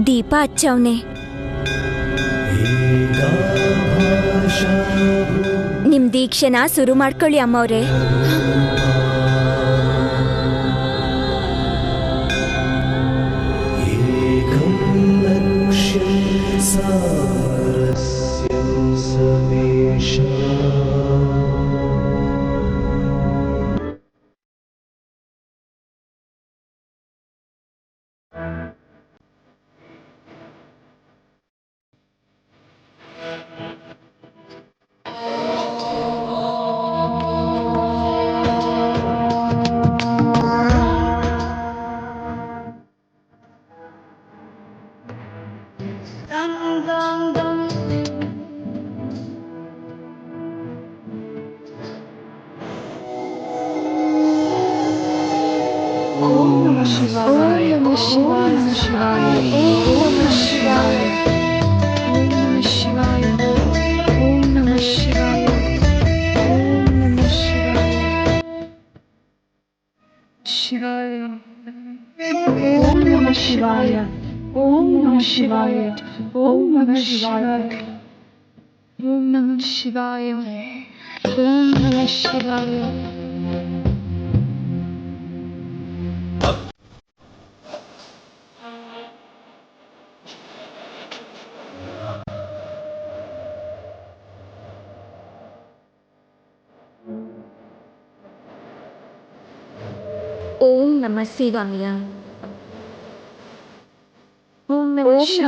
ದೀಪ ಹಚ್ಚವ್ನೆ. ನಿಮ್ ದೀಕ್ಷೆನ ಶುರು ಮಾಡ್ಕೊಳ್ಳಿ ಅಮ್ಮವ್ರೆ. ಓಂ ನಮಃ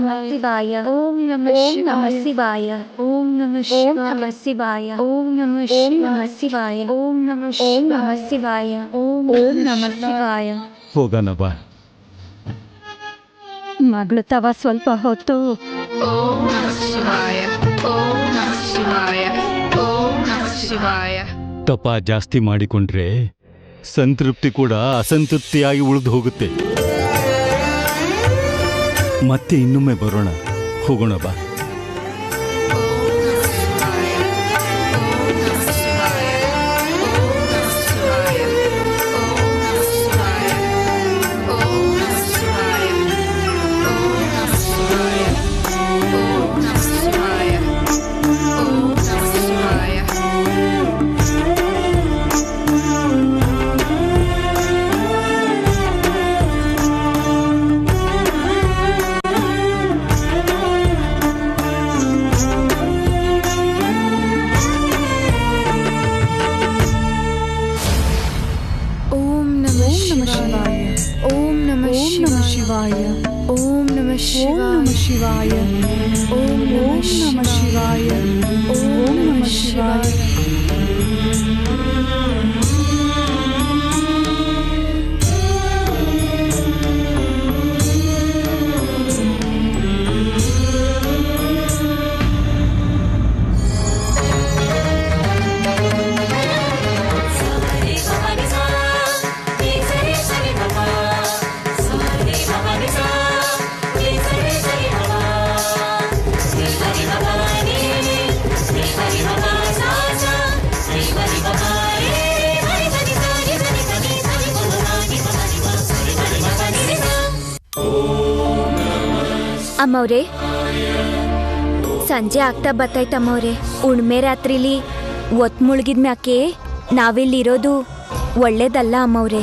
ಶಿವಾಯ. ಓಂ ನಮಃ ಶಿವಾಯ. ಓಂ ನಮಃ ಶಿವಾಯ. ಓಂ ನಮಃ ಶಿವಾಯ. ಓಂ ನಮಃ ಶಿವಾಯ. ಓಂ ನಮಃ ಶಿವಾಯ. ಓಂ ನಮಃ ಶಿವಾಯ. ಹೋಗೋಣ ಬಾ. ಮಗಳು ತವ ಸ್ವಲ್ಪ ಹೊತ್ತು. ಓಂ ನಮಃ ಶಿವಾಯ. ಓಂ ನಮಃ ಶಿವಾಯ. ಓಂ ನಮಃ ಶಿವಾಯ. ತಪ ಜಾಸ್ತಿ ಮಾಡಿಕೊಂಡ್ರೆ ಸಂತೃಪ್ತಿ ಕೂಡ ಅಸಂತೃಪ್ತಿಯಾಗಿ ಉಳಿದು ಹೋಗುತ್ತೆ. ಮತ್ತೆ ಇನ್ನೊಮ್ಮೆ ಬರೋಣ, ಹೋಗೋಣ ಬಾ. ಅಮ್ಮವ್ರೆ, ಸಂಜೆ ಆಗ್ತಾ ಬತ್ತಾಯ್ತಮ್ಮವ್ರೆ. ಉಣ್ಮೆ ರಾತ್ರಿಲಿ ಒತ್ ಮುಳುಗಿದ್ಮ್ಯಾಕೆ ನಾವಿಲ್ಲಿರೋದು ಒಳ್ಳೇದಲ್ಲ ಅಮ್ಮವ್ರೆ.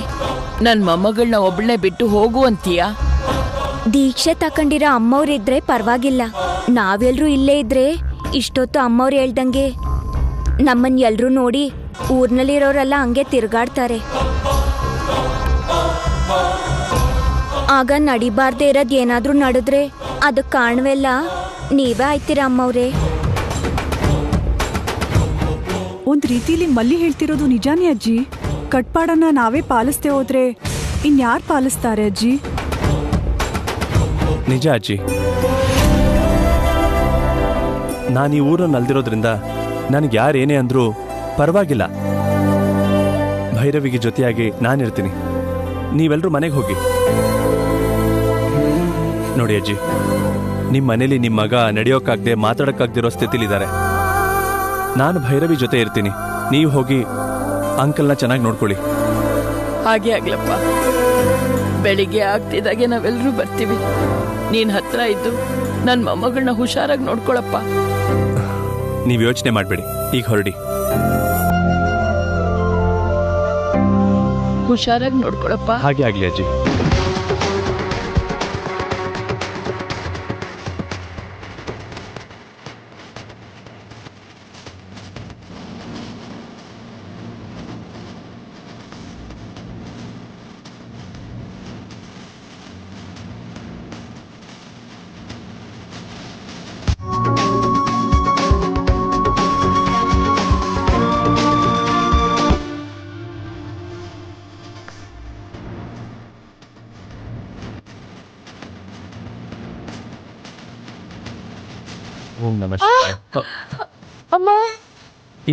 ನನ್ ಮೊಮ್ಮಗಳನ್ನ ಒಬ್ಳನ್ನೇ ಬಿಟ್ಟು ಹೋಗು ಅಂತೀಯಾ? ದೀಕ್ಷೆ ತಕೊಂಡಿರೋ ಅಮ್ಮವ್ರಿದ್ರೆ ಪರವಾಗಿಲ್ಲ. ನಾವೆಲ್ರೂ ಇಲ್ಲೇ ಇದ್ರೆ ಇಷ್ಟೊತ್ತು ಅಮ್ಮವ್ರು ಹೇಳ್ದಂಗೆ ನಮ್ಮನ್ನ ಎಲ್ರೂ ನೋಡಿ ಊರ್ನಲ್ಲಿರೋರೆಲ್ಲ ಹಂಗೆ ತಿರ್ಗಾಡ್ತಾರೆ. ಆಗ ನಡಿಬಾರ್ದೇ ಇರೋದ್ ಏನಾದ್ರೂ ನಡೆದ್ರೆ ಅದಕ್ಕೆ ಕಾರಣವೆಲ್ಲ ನೀವೇ ಆಯ್ತೀರಾ ಅಮ್ಮವ್ರೆ. ಒಂದ್ ರೀತಿಲಿ ಮಲ್ಲಿ ಹೇಳ್ತಿರೋದು ನಿಜಾನೇ ಅಜ್ಜಿ. ಕಟ್ಪಾಡನ್ನ ನಾವೇ ಪಾಲಿಸ್ದೆ ಹೋದ್ರೆ ಇನ್ಯಾರು ಪಾಲಿಸ್ತಾರೆ ಅಜ್ಜಿ? ನಿಜ ಅಜ್ಜಿ. ನಾನು ಈ ಊರನ್ನು ಅಲ್ದಿರೋದ್ರಿಂದ ನನಗೆ ಯಾರೇನೇ ಅಂದ್ರೂ ಪರವಾಗಿಲ್ಲ. ಭೈರವಿಗೆ ಜೊತೆಯಾಗಿ ನಾನಿರ್ತೀನಿ. ನೀವೆಲ್ಲರೂ ಮನೆಗೆ ಹೋಗಿ. ನೋಡಿ ಅಜ್ಜಿ, ನಿಮ್ಮ ಮನೇಲಿ ನಿಮ್ಮ ಮಗ ನಡೆಯೋಕ್ಕಾಗದೆ ಮಾತಾಡೋಕ್ಕಾಗದಿರೋ ಸ್ಥಿತಿಲಿದ್ದಾರೆ. ನಾನು ಭೈರವಿ ಜೊತೆ ಇರ್ತೀನಿ. ನೀವು ಹೋಗಿ ಅಂಕಲ್ನ ಚೆನ್ನಾಗಿ ನೋಡ್ಕೊಳ್ಳಿ. ಹಾಗೆ ಆಗ್ಲಪ್ಪ. ಬೆಳಿಗ್ಗೆ ಆಗ್ತಿದ್ದಾಗೆ ನಾವೆಲ್ಲರೂ ಬರ್ತೀವಿ. ನೀನ್ ಹತ್ರ ಇದ್ದು ನನ್ನ ಮೊಮ್ಮಗಳನ್ನ ಹುಷಾರಾಗಿ ನೋಡ್ಕೊಳಪ್ಪ. ನೀವು ಯೋಚನೆ ಮಾಡಬೇಡಿ, ಈಗ ಹೊರಡಿ. ಹುಷಾರಾಗಿ ನೋಡ್ಕೊಳಪ್ಪ. ಹಾಗೆ ಆಗ್ಲಿ ಅಜ್ಜಿ. ಓಂ ನಮಃ ಶಿವಾಯ. ಅಮ್ಮ,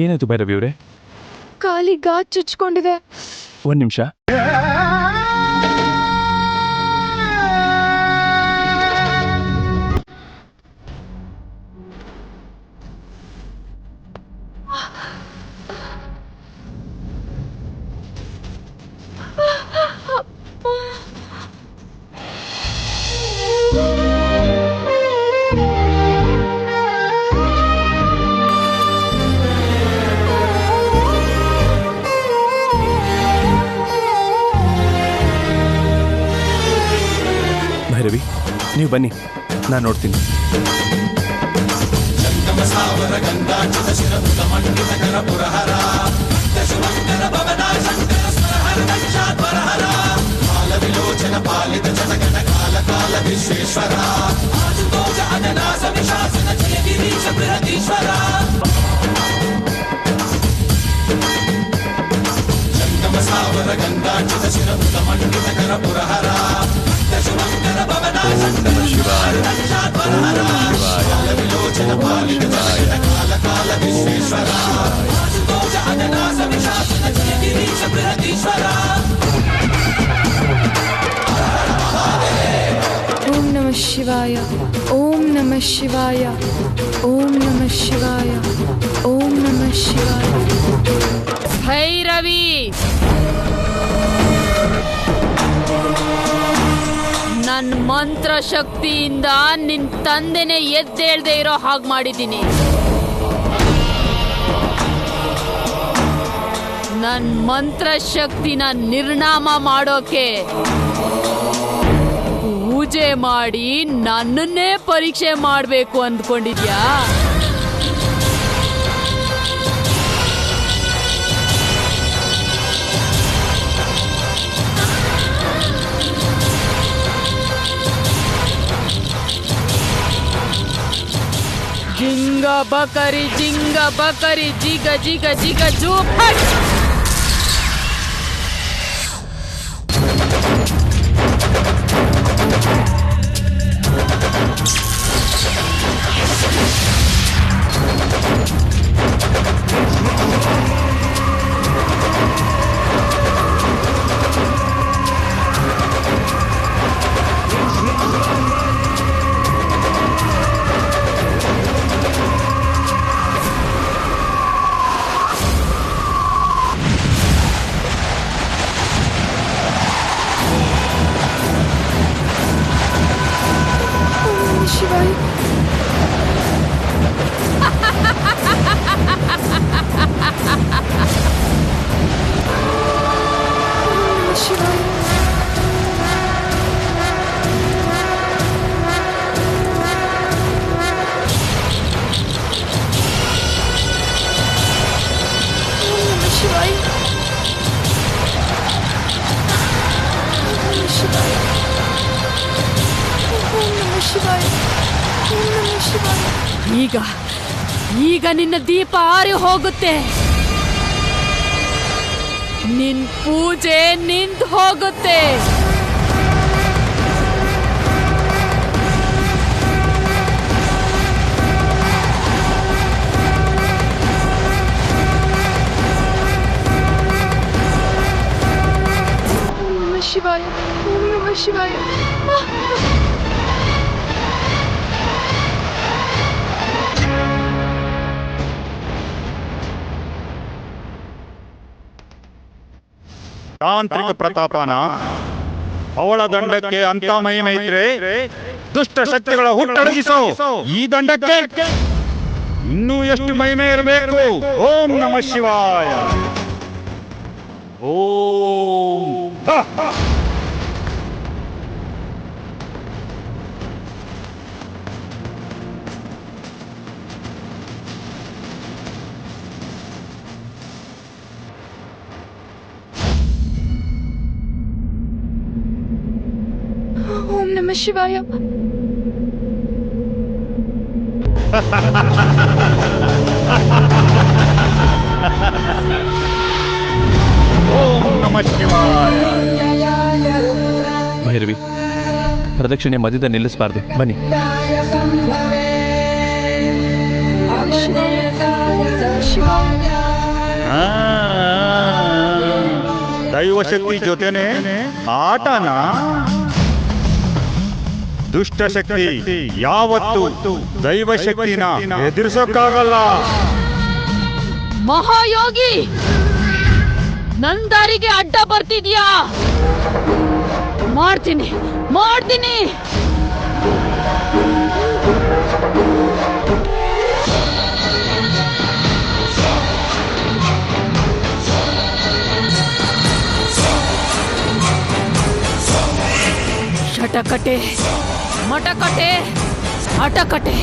ಏನಾಯ್ತು ಭೈರವಿ ಅವರೇ? ಕಾಲಿ ಗಾಜ್ ಚುಚ್ಕೊಂಡಿದೆ. ಒಂದು ನಿಮಿಷ. ಭೈರವಿ, ನೀವು ಬನ್ನಿ, ನಾನು ನೋಡ್ತೀನಿ. ಓಂ ನಮಃ ಶಿವಾಯ. ಓಂ ನಮಃ ಶಿವಾಯ. ಓಂ ನಮಃ ಶಿವಾಯ. ಓಂ ನಮಃ ಶಿವಾಯ. ಓಂ ನಮಃ ಶಿವಾಯ. ಓಂ ನಮಃ ಶಿವಾಯ. ಭೈರವಿ, ನನ್ನ ಮಂತ್ರ ಶಕ್ತಿಯಿಂದ ನಿನ್ ತಂದೆನೆ ಎದ್ದೇಳ್ದೆ ಇರೋ ಹಾಗೆ ಮಾಡಿದ್ದೀನಿ. ನನ್ನ ಮಂತ್ರ ಶಕ್ತಿನ ನಿರ್ನಾಮ ಮಾಡೋಕೆ ಪೂಜೆ ಮಾಡಿ ನನ್ನನ್ನೇ ಪರೀಕ್ಷೆ ಮಾಡಬೇಕು ಅಂದ್ಕೊಂಡಿದ್ಯಾ? ಜಿಂಗ ಬಕರಿ ಜಿಗ ಜಿಗ ಜಿಗ ಜೂ ಫಟ್. ಶಿವಾಯ. ಶಿವಾಯ. ಶಿವಾಯ. ಶಿವಾಯ. ಶಿವಾಯ. ಶಿವಾಯ. ಈಗ ನಿನ್ನ ದೀಪ ಆರಿ ಹೋಗುತ್ತೆ. ನಿನ್ ಪೂಜೆ ನಿಂತು ಹೋಗುತ್ತೆ. ಶಿವಾಯ. ಓಂ ನಮಃ ಶಿವಾಯ. ತಾಂತ್ರಿಕ ಪ್ರತಾಪನ ಅವಳ ದಂಡಕ್ಕೆ ಅಂತ ಮಹಿಮೆ ಇದ್ರೆ ದುಷ್ಟ ಶಕ್ತಿಗಳ ಹುಟ್ಟಡಗಿಸೋ ಈ ದಂಡಕ್ಕೆ ಇನ್ನೂ ಎಷ್ಟು ಮಹಿಮೆ ಇರಬೇಕು. ಓಂ ನಮಃ ಶಿವಾಯ. ಓಂ ಓಂ ನಮಃ ಶಿವಾಯ. ಓಂ ನಮಃ ಶಿವಾಯ. ಭೈರವಿ, ಪ್ರದಕ್ಷಿಣೆ ಮಧ್ಯದ ನಿಲ್ಲಿಸಬಾರ್ದು. ಬನ್ನಿ. ದೈವಶಕ್ತಿ ಜೊತೆನೆ ಆಟನ. ದುಷ್ಟಶಕ್ತಿ ಯಾವತ್ತು ದೈವಶಕ್ತಿನ ಎದುರಿಸೋಕ್ಕಾಗಲ್ಲ. ಮಹಾಯೋಗಿ, ನನ್ ದಾರಿಗೆ ಅಡ್ಡ ಬರ್ತಿದ್ಯಾ? ಮಾಡ್ತೀನಿ. ಶಟಕಟೆ, ಮಟಕಟೆ, ಅಟಕಟೆ.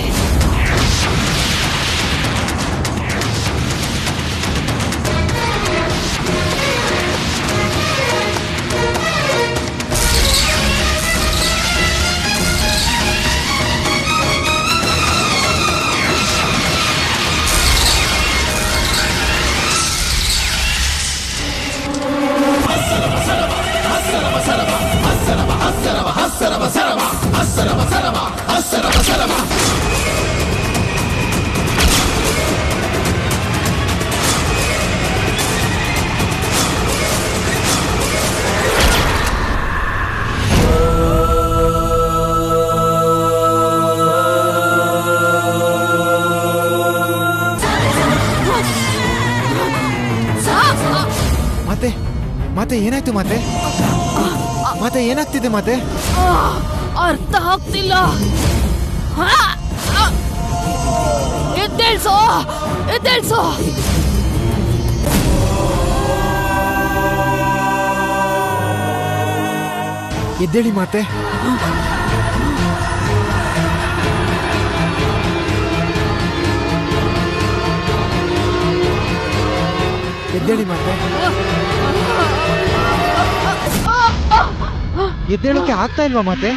ಮಾತೆ ಏನಾಯ್ತು ಮಾತೆ? ಮಾತೆ ಏನಾಗ್ತಿದೆ ಮಾತೆ? ಅರ್ಥ ಆಗ್ತಿಲ್ಲ. ಎದ್ದೇಳ್ಸೋ. ಎದ್ದೇಳಿ ಮಾತೆ. ಎದ್ದೇಳಿ ಮಾತೆ. ಎದ್ದೇಳಕ್ಕೆ ಆಗ್ತಾ ಇಲ್ವಾ ಮಾತೆ?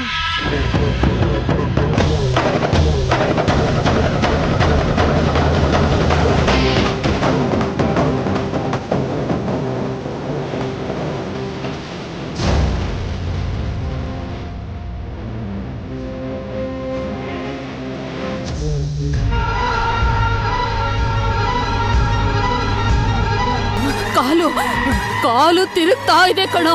ಕಾಲು ತಿರುಗ್ತಾ ಇದೆ ಕಣೋ.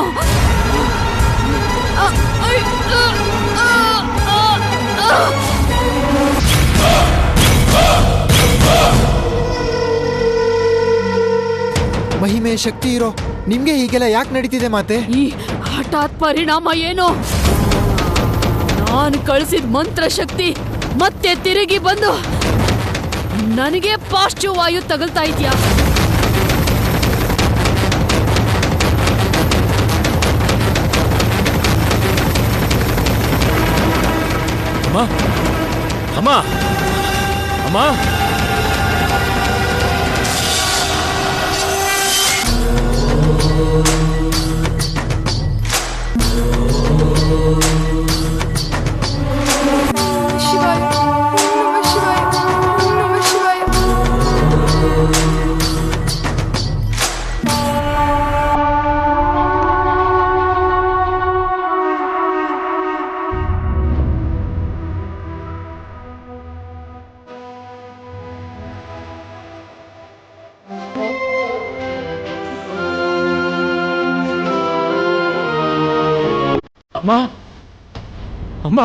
ಮಹಿಮೆ ಶಕ್ತಿ ಇರೋ ನಿಮ್ಗೆ ಹೀಗೆಲ್ಲ ಯಾಕೆ ನಡೀತಿದೆ ಮಾತೆ? ಈ ಹಠಾತ್ ಪರಿಣಾಮ ಏನು? ನಾನು ಕಳಿಸಿದ ಮಂತ್ರ ಶಕ್ತಿ ಮತ್ತೆ ತಿರುಗಿ ಬಂದು ನನಗೆ ಪಾರ್ಶ್ವವಾಯು ತಗಲ್ತಾ ಇದ್ಯಾ? ಅಮ್ಮ, ಅಮ್ಮ, ಶಿವಾಯ. ನಮಃ ಶಿವಾಯ. ನಮಃ ಶಿವಾಯ. ಅಮ್ಮ,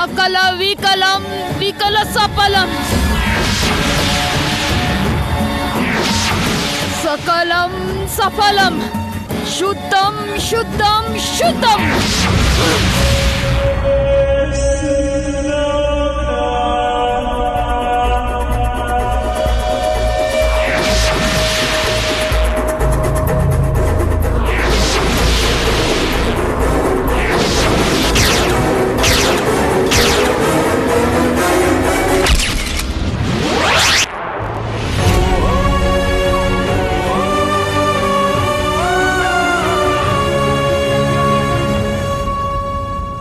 ಸಕಲ ವಿಕಲಂ ವಿಕಲ ಸಫಲಂ ಸಕಲಂ ಸಫಲಂ ಶುದ್ಧಂ ಶುದ್ಧಂ ಶುದ್ಧಂ